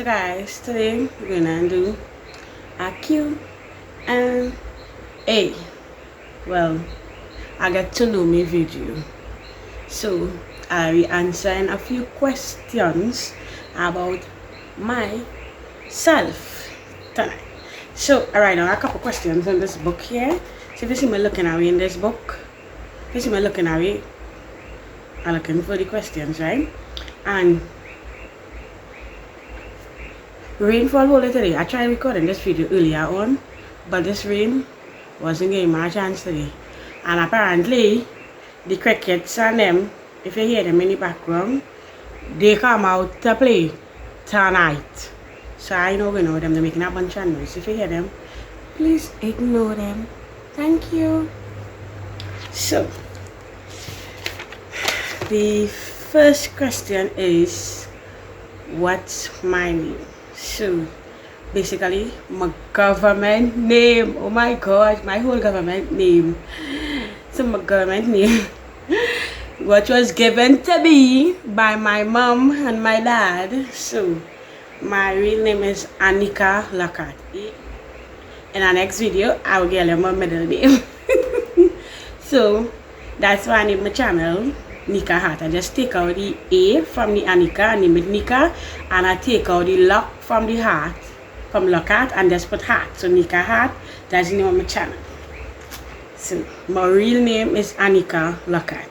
guys, today we're gonna do a Q and A. Well, I get to know me video. So I'll be answering a few questions about myself tonight. So alright, now a couple questions in this book here. So if you see me looking away in this book, if you see me looking away, I'm looking for the questions, right? And rainfall earlier today. I tried recording this video earlier on, but this rain wasn't giving me a chance today. And apparently, the crickets and them, if you hear them in the background, they come out to play tonight. So I know we know them, they're making a bunch of noise. If you hear them, please ignore them. Thank you. So, the first question is, what's my name? So basically my government name, oh my god, my whole government name. So my government name what was given to me by my mom and my dad. So my real name is Anika Lockhart. In our next video I will get my middle name. So that's why I named my channel Nika Hart. I just take out the A from the Anika and name it Nika, and I take out the Lock from the Heart, from Lockhart, and just put Heart. So Nika Hart, that's the name of my channel. So my real name is Anika Lockhart.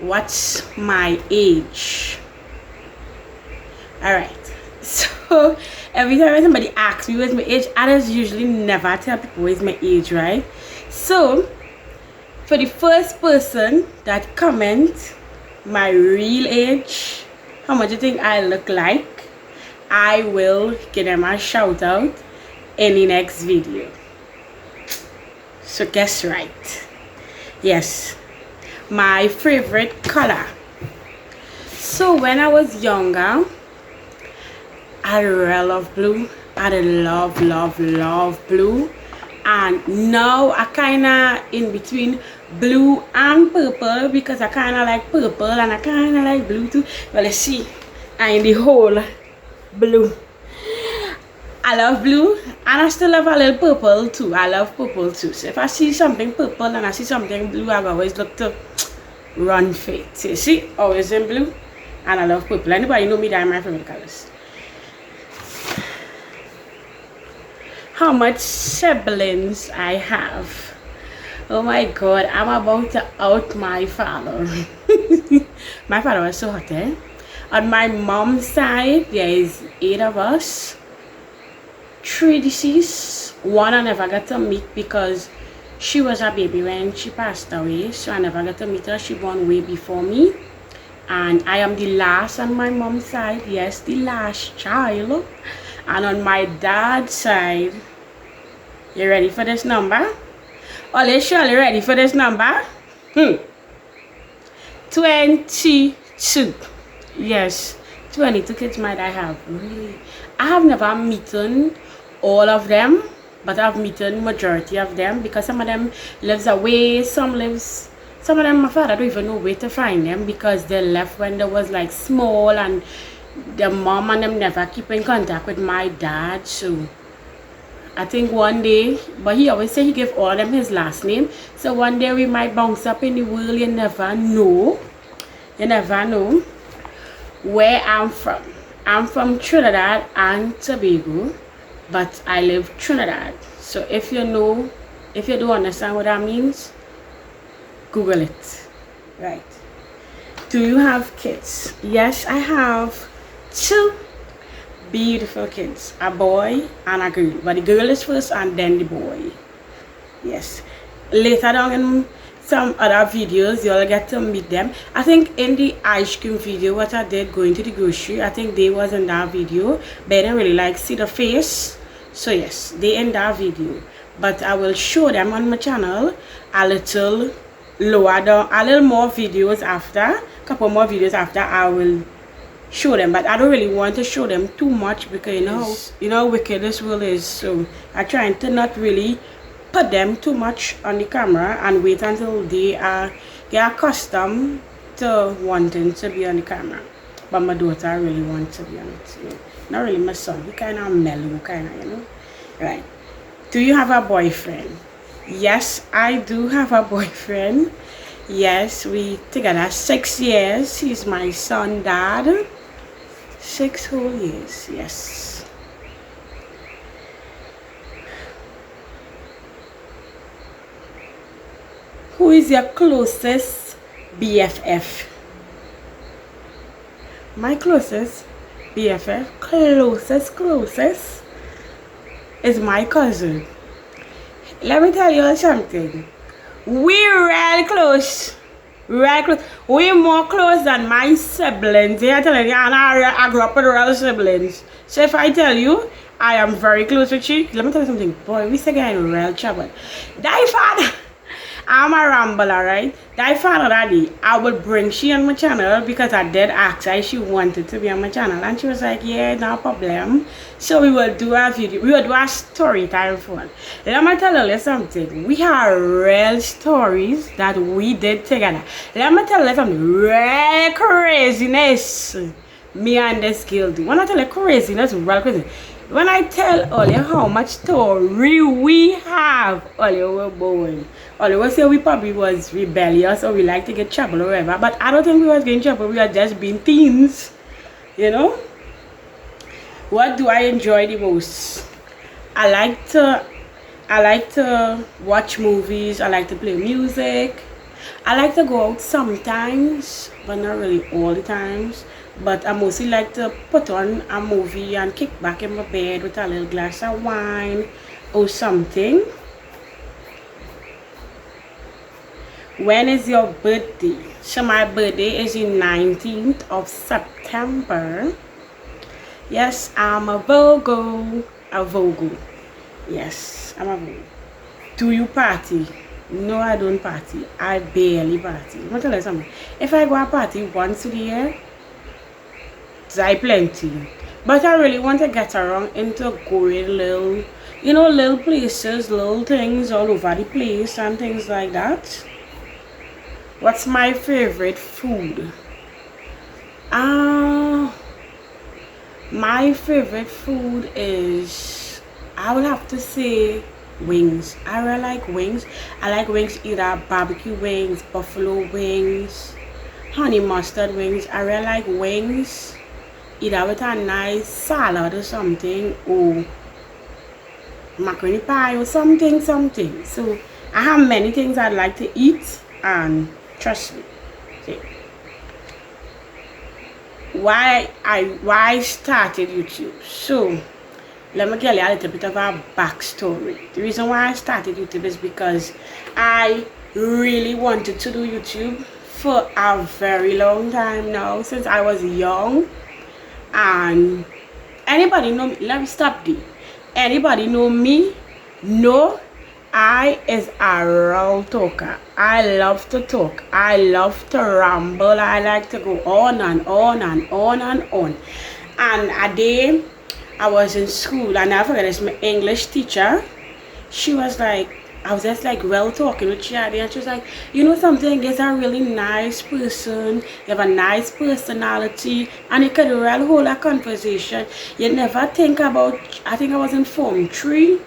What's my age? Alright, so every time somebody asks me what's my age, I just usually never tell people what's my age, right? So for the first person that comments my real age, how much you think I look like, I will give them a shout out in the next video. So guess right. Yes, my favorite color. So when I was younger, I really love blue. I love blue. And now I kinda in between blue and purple, because I kinda like purple and I kinda like blue too. Well, let's see, I'm in the whole blue. I love blue and I still love a little purple too. I love purple too. So if I see something purple and I see something blue, I always look to run for it. So you see, always in blue, and I love purple. Anybody know me, that are my favorite colors. How much siblings I have? Oh my god, I'm about to out my father. My father was so hot, eh? On my mom's side, there is 8 of us. 3 deceased. 1 I never got to meet because she was a baby when she passed away, so I never got to meet her. She born way before me. And I am the last on my mom's side. Yes, the last child. And on my dad's side, you ready for this number? Are you surely ready for this number? 22. Yes, 22 kids might I have. Really, I have never meeting all of them, but I've meeting majority of them, because some of them lives away, some of them my father don't even know where to find them, because they left when they was like small, and the mom and them never keep in contact with my dad. So I think one day, but he always say he gave all of them his last name, so one day we might bounce up in the world. You never know. You never know. Where I'm from Trinidad and Tobago, but I live Trinidad. So if you do understand what that means, Google it. Right. Do you have kids? Yes, I have 2 beautiful kids, a boy and a girl, but the girl is first and then the boy. Yes, later down in some other videos you'll get to meet them. I think in the ice cream video what I did going to the grocery, I think they was in that video, but I didn't really like see the face. So yes, they in that video, but I will show them on my channel a little lower down, a little more videos after, couple more videos after. I will show them, but I don't really want to show them too much, because you know how wicked this world is. So I try to not really put them too much on the camera and wait until they are accustomed to wanting to be on the camera. But my daughter really wants to be on it. Not really my son. He kind of mellow, kind of, you know. Right. Do you have a boyfriend? Yes, I do have a boyfriend. Yes, we together 6 years. He's my son, dad. 6 whole years. Yes. Who is your closest BFF? My closest BFF, closest, is my cousin. Let me tell you something. We're real close. Real close. We're more close than my siblings. Yeah, I'm telling you, and I grew up with real siblings. So if I tell you, I am very close with you, let me tell you something. Boy, we still get in real trouble. Die father. I'm a rambler, right? That father daddy, I will bring she on my channel because I did ask her if she wanted to be on my channel, and she was like, yeah, no problem. So we will do a video, we will do a story time for. Let me tell you something. We have real stories that we did together. Let me tell you something. Real craziness. Me and this girl do. When I tell you craziness, real crazy. When I tell all you how much story we have, all you were born. All you will say we probably was rebellious or we like to get trouble or whatever. But I don't think we was getting trouble. We were just being teens. You know? What do I enjoy the most? I like to watch movies. I like to play music. I like to go out sometimes, but not really all the times. But I mostly like to put on a movie and kick back in my bed with a little glass of wine or something. When is your birthday? So my birthday is the 19th of September. Yes, I'm a Virgo. A Virgo. Yes, I'm a Virgo. Do you party? No, I don't party. I barely party. I'm gonna tell you something. If I go a party once a year, I plenty. But I really want to get around into going little, little places, little things all over the place and things like that. What's my favorite food? My favorite food is, I would have to say, wings. I really like wings. I like wings, either barbecue wings, buffalo wings, honey mustard wings. I really like wings, either with a nice salad or something, or macaroni pie or something. So I have many things I'd like to eat, and trust me. Okay. Why I started YouTube? So let me tell you a little bit of a backstory. The reason why I started YouTube is because I really wanted to do YouTube for a very long time now, since I was young. And anybody know me? Let me stop there. Anybody know me? No, I is a real talker. I love to talk. I love to ramble. I like to go on and on and on and on. And a day I was in school, and I forgot this, my English teacher. She was like, I was just like well talking with Shadi, and she was like, you know something, you're a really nice person, you have a nice personality, and you could really hold a conversation. You never think about, I think I was in Form 3.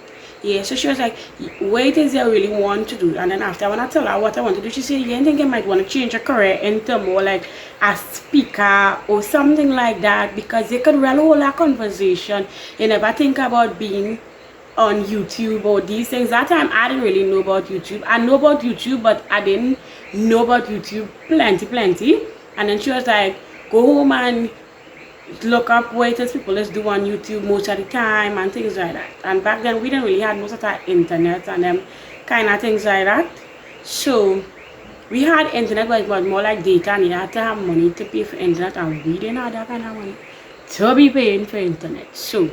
Yeah, so she was like, what is you really want to do? And then after, when I tell her what I want to do, she said, yeah, I think you might want to change your career into more like a speaker or something like that, because you could really hold a conversation. You never think about being on YouTube or these things. That time I didn't really know about YouTube. I know about YouTube, but I didn't know about YouTube plenty. And then she was like, go home and look up what people is do on YouTube most of the time and things like that. And back then we didn't really have most of that internet and them kind of things like that. So we had internet, but it was more like data, and you had to have money to pay for internet, and we didn't have that kind of money to be paying for internet. So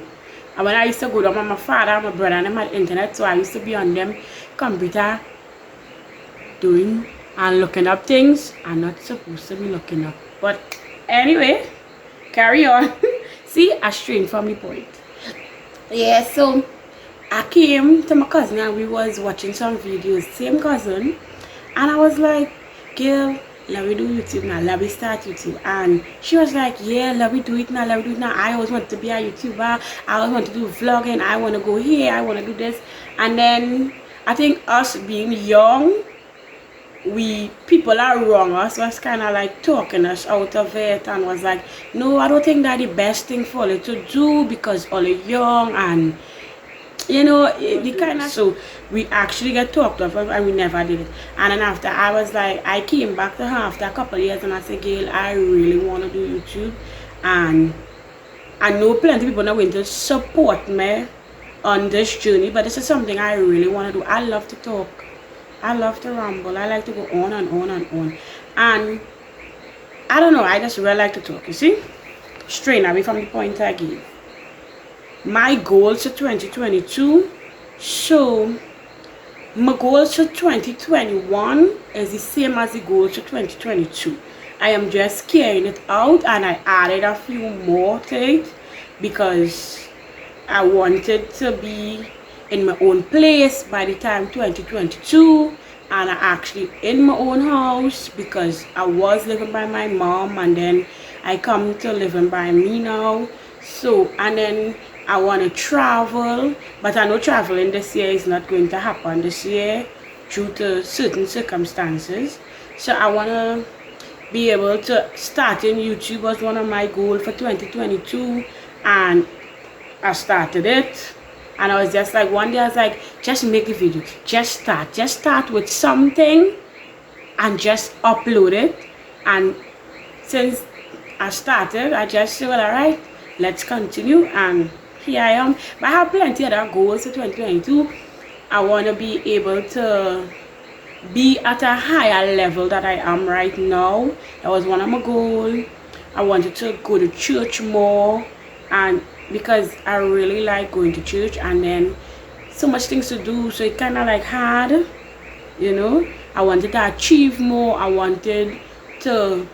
and when I used to go down with my father and my brother and them had internet, so I used to be on them computer doing and looking up things I'm not supposed to be looking up. But anyway, carry on. See, I strayed from the point. Yeah, so I came to my cousin and we was watching some videos, same cousin, and I was like, girl, let me do YouTube now, let me start YouTube. And she was like, yeah, let me do it now, let me do it now. I always want to be a YouTuber, I always want to do vlogging, I want to go here, I want to do this. And then I think us being young, people are wrong. Us was kind of like talking us out of it and was like, no, I don't think that's the best thing for you to do because all are young and the kind of. So we actually get talked off and we never did it. And then after I was like, I came back to her after a couple of years and I said, Gail, I really want to do YouTube, and I know plenty of people are going to support me on this journey, but this is something I really want to do. I love to talk, I love to ramble, I like to go on and on and on, and I don't know, I just really like to talk, you see. Straying away from the point I gave. My goals for 2022. So my goals for 2021 is the same as the goals for 2022. I am just carrying it out, and I added a few more to it because I wanted to be in my own place by the time 2022, and I actually in my own house because I was living by my mom and then I come to living by me now. So, and then I want to travel, but I know traveling this year is not going to happen this year due to certain circumstances. So I want to be able to start in YouTube was one of my goals for 2022, and I started it. And I was just like, one day I was like, just make a video, just start with something and just upload it. And since I started, I just said, well, alright, let's continue, and here I am. But I have plenty of other goals for 2022. I want to be able to be at a higher level that I am right now. That was one of my goals. I wanted to go to church more, and because I really like going to church, and then so much things to do, so it kind of like hard, I wanted to achieve more. I wanted to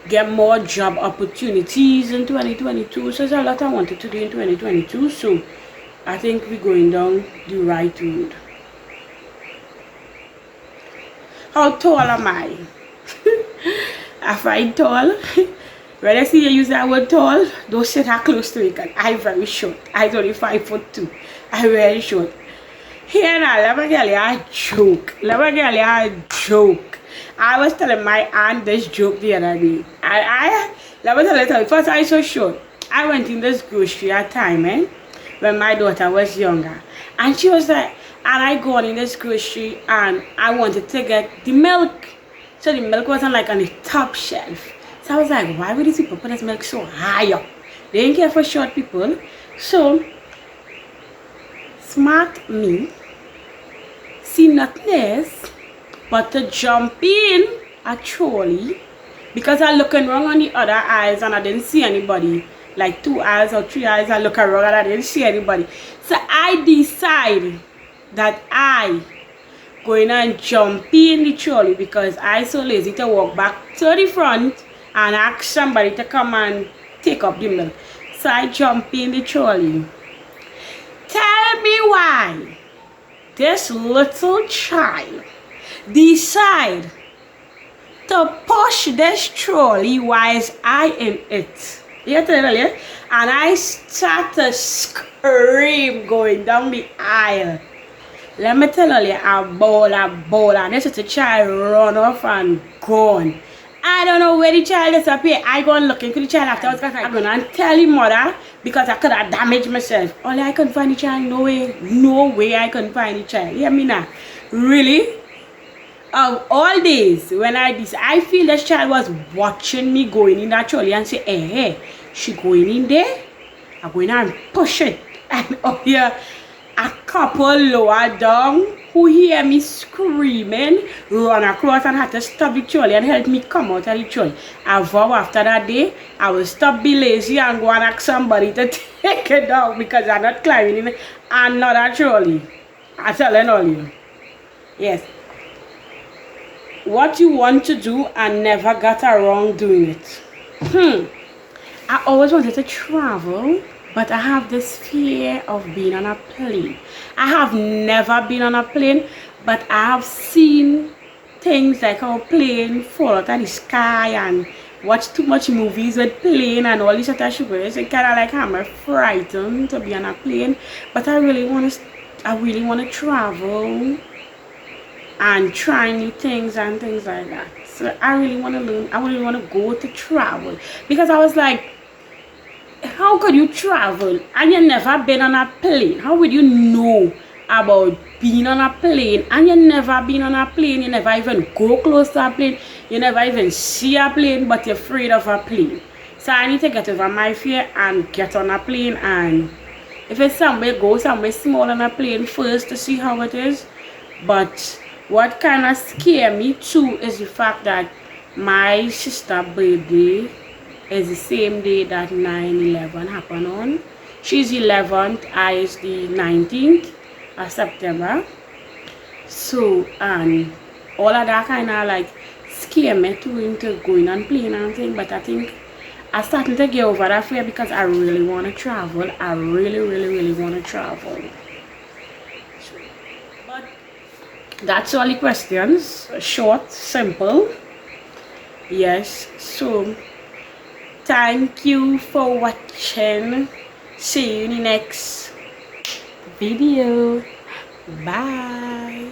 get more job opportunities in 2022. So there's a lot I wanted to do in 2022. So I think we're going down the right road. How tall am I? I find tall. When I see you use that word tall, don't sit that close to it, because I'm very short. I'm only 5'2". I'm very short. Here now, let me tell you a joke. I was telling my aunt this joke the other day. Let me tell you, first I so short. I went in this grocery at time, when my daughter was younger. And she was like, and I go on in this grocery and I wanted to get the milk. So the milk wasn't like on the top shelf. So I was like, why would these people put this milk so high up? They didn't care for short people. So, smart me, see nothing else but to jump in a trolley, because I looking wrong on the other aisles and I didn't see anybody. Like 2 aisles or 3 aisles, I looking wrong and I didn't see anybody. So I decide that I going and jump in the trolley because I so lazy to walk back to the front and ask somebody to come and take up the milk. So I jump in the trolley. Tell me why this little child decide to push this trolley whilst I in it. You tell me? And I start to scream going down the aisle. Let me tell you, a ball, and this is a child run off and gone. I don't know where the child disappeared. I go and looking for the child afterwards. I'm gonna tell him mother because I could have damaged myself. Only I couldn't find the child. No way I couldn't find the child. Hear me now? Really? Of all days, when I feel this child was watching me going in that trolley and say, hey, she going in there? I'm going and push it. And up here, a couple lower down who hear me screaming, run across and had to stop the trolley and help me come out of the trolley. I vow after that day, I will stop be lazy and go and ask somebody to take it down because I'm not climbing in another trolley. I'm telling all you. Yes. What you want to do and never got around doing it. I always wanted to travel, but I have this fear of being on a plane. I have never been on a plane, but I have seen things like how plane fall out of the sky and watch too much movies with plane and all this sort of sugar. It kind of like I'm frightened to be on a plane, but I really want to travel and try new things and things like that. So I really want to learn. I really want to go to travel, because I was like, how could you travel and you never been on a plane? How would you know about being on a plane and you never been on a plane? You never even go close to a plane. You never even see a plane, but you're afraid of a plane. So I need to get over my fear and get on a plane, and if it's somewhere, go somewhere small on a plane first to see how it is. But what kind of scare me too is the fact that my sister's birthday is the same day that 9/11 happened on. She's 11th, I is the 19th of September. So, and all of that kind of like scare me too into going on plane and thing. But I think I'm starting to get over that fear because I really want to travel. I really want to travel. But that's all the questions. Short, simple. Yes, so thank you for watching. See you in the next video. Bye.